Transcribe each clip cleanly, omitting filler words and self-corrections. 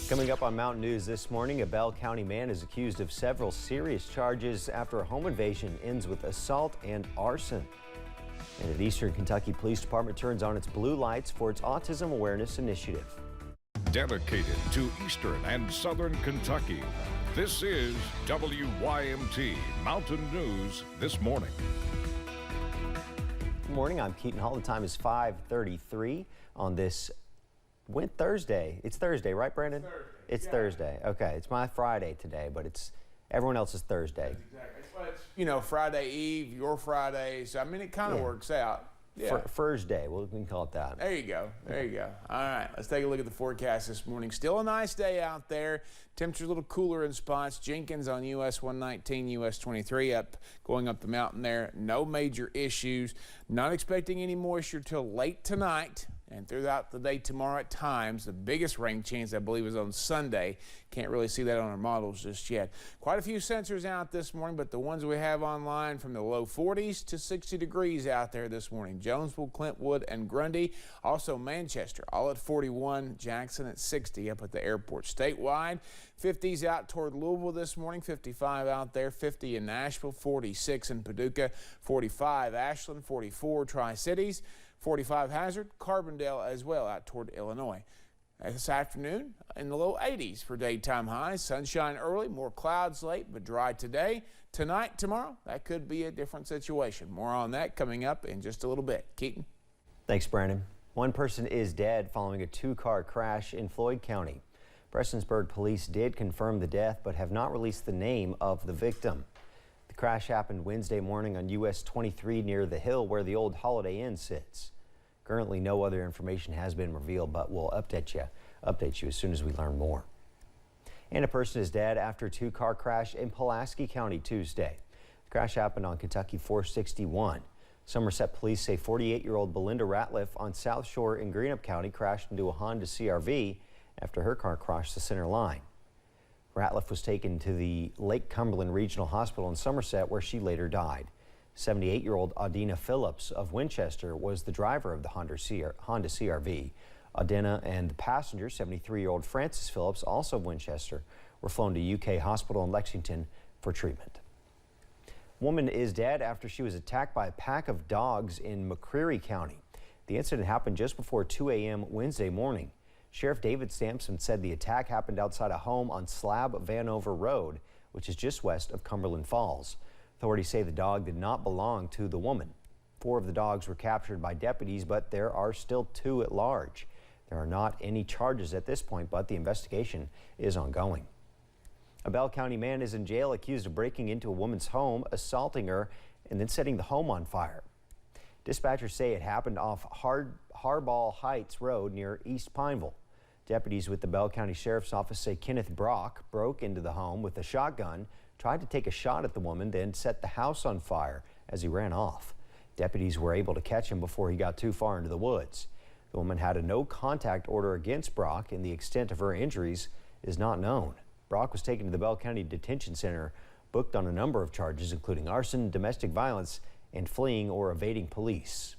Coming up on Mountain News this morning, a Bell County man is accused of several serious charges after a home invasion ends with assault and arson. And an Eastern Kentucky Police Department turns on its blue lights for its Autism Awareness Initiative. Dedicated to Eastern and Southern Kentucky, this is WYMT Mountain News This Morning. Good morning, I'm Keaton Hall. The time is 5:33 on this Thursday. It's Thursday, right, Brandon? Thursday. It's Thursday. Okay, it's my Friday today, but it's everyone else's Thursday. That's exactly. It's, you know, Friday Eve, your Friday. So, I mean, it kind of works out. Yeah. Thursday, we can call it that. There you go. There you go. All right, let's take a look at the forecast this morning. Still a nice day out there. Temperature's a little cooler in spots. Jenkins on US 119, US 23 going up the mountain there. No major issues. Not expecting any moisture till late tonight and throughout the day tomorrow at times. The biggest rain chance, I believe, is on Sunday. Can't really see that on our models just yet. Quite a few sensors out this morning, but the ones we have online from the low 40s to 60 degrees out there this morning. Jonesville, Clintwood, and Grundy. Also Manchester, all at 41. Jackson at 60 up at the airport. Statewide, 50s out toward Louisville this morning. 55 out there. 50 in Nashville. 46 in Paducah. 45 Ashland. 44 Tri-Cities. 45 Hazard, Carbondale as well out toward Illinois. This afternoon in the low 80s for daytime highs. Sunshine early, more clouds late, but dry today. Tonight, tomorrow, that could be a different situation. More on that coming up in just a little bit. Keaton. Thanks, Brandon. One person is dead following a two-car crash in Floyd County. Prestonsburg police did confirm the death, but have not released the name of the victim. The crash happened Wednesday morning on US 23 near the hill where the old Holiday Inn sits. Currently, no other information has been revealed, but we'll update you as soon as we learn more. And a person is dead after a two-car crash in Pulaski County Tuesday. The crash happened on Kentucky 461. Somerset police say 48-year-old Belinda Ratliff on South Shore in Greenup County crashed into a Honda CRV after her car crossed the center line. Ratliff was taken to the Lake Cumberland Regional Hospital in Somerset, where she later died. 78-year-old Audina Phillips of Winchester was the driver of the Honda CRV. Audina and the passenger, 73-year-old Francis Phillips, also of Winchester, were flown to UK hospital in Lexington for treatment. A woman is dead after she was attacked by a pack of dogs in McCreary County. The incident happened just before 2 a.m. Wednesday morning. Sheriff David Sampson said the attack happened outside a home on Slab Vanover Road, which is just west of Cumberland Falls. Authorities say the dog did not belong to the woman. 4 of the dogs were captured by deputies, but there are still 2 at large. There are not any charges at this point, but the investigation is ongoing. A Bell County man is in jail accused of breaking into a woman's home, assaulting her, and then setting the home on fire. Dispatchers say it happened off Harball Heights Road near East Pineville. Deputies with the Bell County Sheriff's Office say Kenneth Brock broke into the home with a shotgun, tried to take a shot at the woman, then set the house on fire as he ran off. Deputies were able to catch him before he got too far into the woods. The woman had a no-contact order against Brock, and the extent of her injuries is not known. Brock was taken to the Bell County Detention Center, booked on a number of charges, including arson, domestic violence, and fleeing or evading police.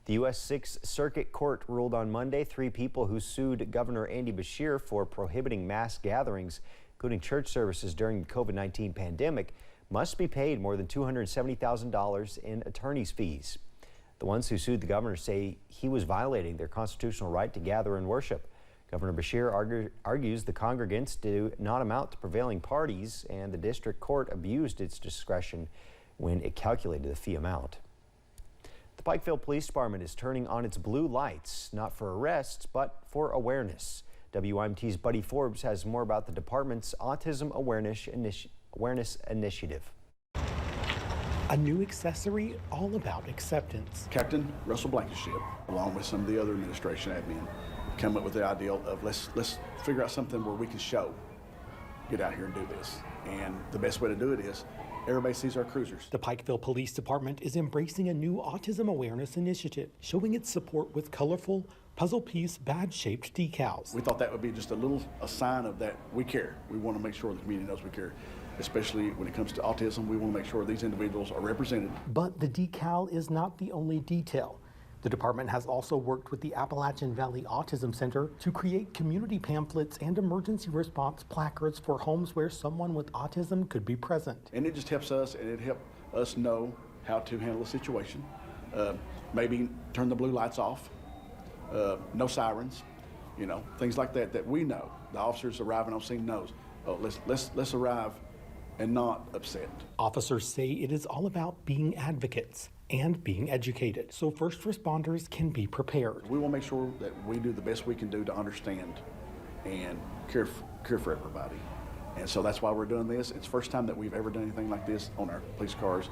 The U.S. Sixth Circuit Court ruled on Monday 3 people who sued Governor Andy Beshear for prohibiting mass gatherings, including church services during the COVID-19 pandemic, must be paid more than $270,000 in attorney's fees. The ones who sued the governor say he was violating their constitutional right to gather and worship. Governor Beshear argues the congregants do not amount to prevailing parties, and the district court abused its discretion when it calculated the fee amount. The Pikeville Police Department is turning on its blue lights, not for arrests, but for awareness. WYMT's Buddy Forbes has more about the department's Autism Awareness Initiative. A new accessory all about acceptance. Captain Russell Blankenship, along with some of the other administration admin, come up with the ideal of let's figure out something where we can show, get out here and do this. And the best way to do it is everybody sees our cruisers. The Pikeville Police Department is embracing a new Autism Awareness Initiative, showing its support with colorful, puzzle piece, badge-shaped decals. We thought that would be just a sign of that we care. We want to make sure the community knows we care. Especially when it comes to autism, we want to make sure these individuals are represented. But the decal is not the only detail. The department has also worked with the Appalachian Valley Autism Center to create community pamphlets and emergency response placards for homes where someone with autism could be present. And it just helps us, and it helps us know how to handle the situation. Maybe turn the blue lights off, no sirens, you know, things like that, that we know. The officers arriving on scene knows, oh, let's arrive and not upset. Officers say it is all about being advocates and being educated so first responders can be prepared. We want to make sure that we do the best we can do to understand and care for everybody. And so that's why we're doing this. It's the first time that we've ever done anything like this on our police cars,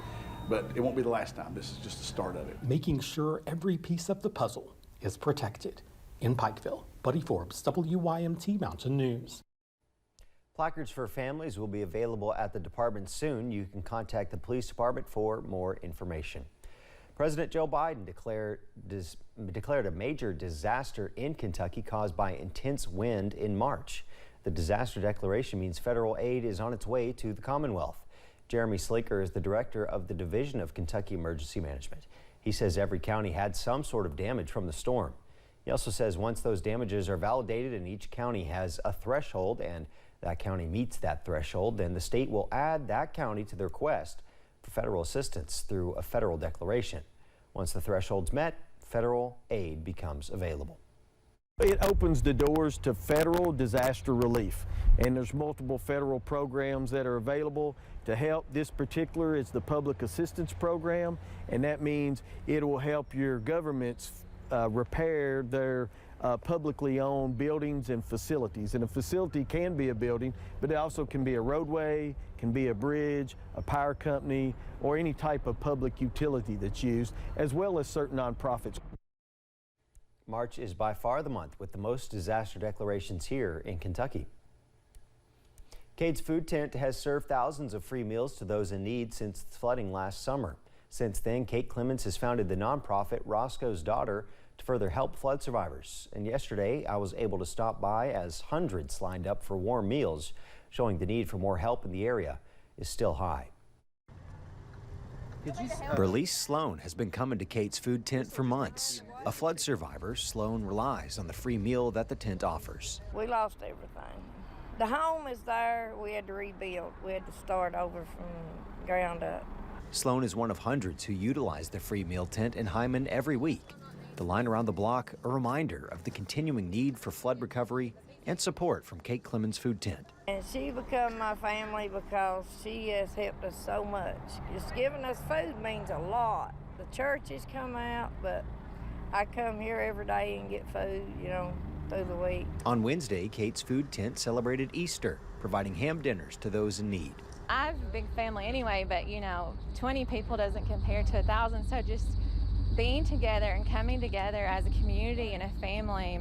but it won't be the last time. This is just the start of it. Making sure every piece of the puzzle is protected. In Pikeville, Buddy Forbes, WYMT Mountain News. Placards for families will be available at the department soon. You can contact the police department for more information. President Joe Biden declared a major disaster in Kentucky caused by intense wind in March. The disaster declaration means federal aid is on its way to the Commonwealth. Jeremy Sleeker is the director of the Division of Kentucky Emergency Management. He says every county had some sort of damage from the storm. He also says once those damages are validated and each county has a threshold and that county meets that threshold, then the state will add that county to the request for federal assistance through a federal declaration. Once the threshold's met, federal aid becomes available. It opens the doors to federal disaster relief, and there's multiple federal programs that are available to help. This particular is the Public Assistance Program, and that means it will help your governments repair their publicly owned buildings and facilities. And a facility can be a building, but it also can be a roadway, can be a bridge, a power company, or any type of public utility that's used, as well as certain nonprofits. March is by far the month with the most disaster declarations here in Kentucky. Cade's Food Tent has served thousands of free meals to those in need since the flooding last summer. Since then, Kate Clemens has founded the nonprofit Roscoe's Daughter to further help flood survivors. And yesterday, I was able to stop by as hundreds lined up for warm meals, showing the need for more help in the area is still high. Berlice Sloan has been coming to Kate's Food Tent for months. A flood survivor, Sloan relies on the free meal that the tent offers. We lost everything. The home is there. We had to rebuild. We had to start over from ground up. Sloan is one of hundreds who utilize the free meal tent in Hyman every week. The line around the block, a reminder of the continuing need for flood recovery and support from Kate Clemens Food Tent. And she become my family because she has helped us so much. Just giving us food means a lot. The churches come out, but I come here every day and get food, you know, through the week. On Wednesday, Kate's Food Tent celebrated Easter, providing ham dinners to those in need. I have a big family anyway, but you know, 20 people doesn't compare to 1,000, so just being together and coming together as a community and a family,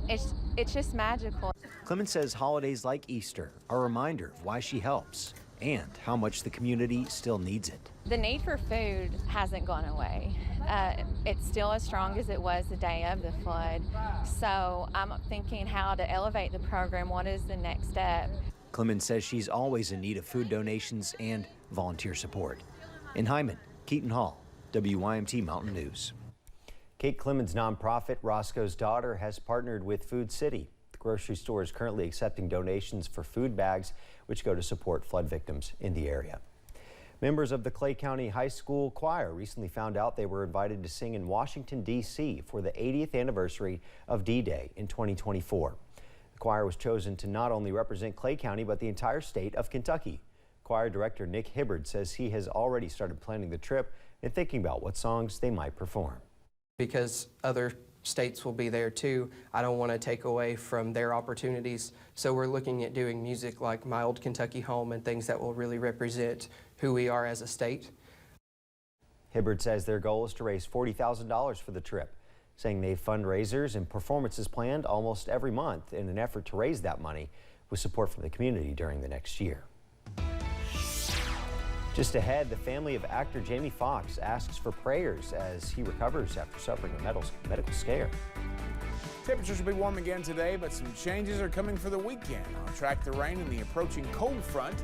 it's just magical. Clemens says holidays like Easter are a reminder of why she helps and how much the community still needs it. The need for food hasn't gone away. It's still as strong as it was the day of the flood. So I'm thinking how to elevate the program. What is the next step? Clemens says she's always in need of food donations and volunteer support. In Hyman, Keaton Hall, WYMT Mountain News. Kate Clemens' nonprofit Roscoe's Daughter has partnered with Food City. The grocery store is currently accepting donations for food bags, which go to support flood victims in the area. Members of the Clay County High School Choir recently found out they were invited to sing in Washington, D.C. for the 80th anniversary of D-Day in 2024. The choir was chosen to not only represent Clay County, but the entire state of Kentucky. Choir director Nick Hibbard says he has already started planning the trip and thinking about what songs they might perform. Because other states will be there too, I don't want to take away from their opportunities. So we're looking at doing music like My Old Kentucky Home and things that will really represent who we are as a state. Hibbard says their goal is to raise $40,000 for the trip, saying they have fundraisers and performances planned almost every month in an effort to raise that money with support from the community during the next year. Just ahead, the family of actor Jamie Foxx asks for prayers as he recovers after suffering a medical scare. Temperatures will be warm again today, but some changes are coming for the weekend. On track the rain and the approaching cold front.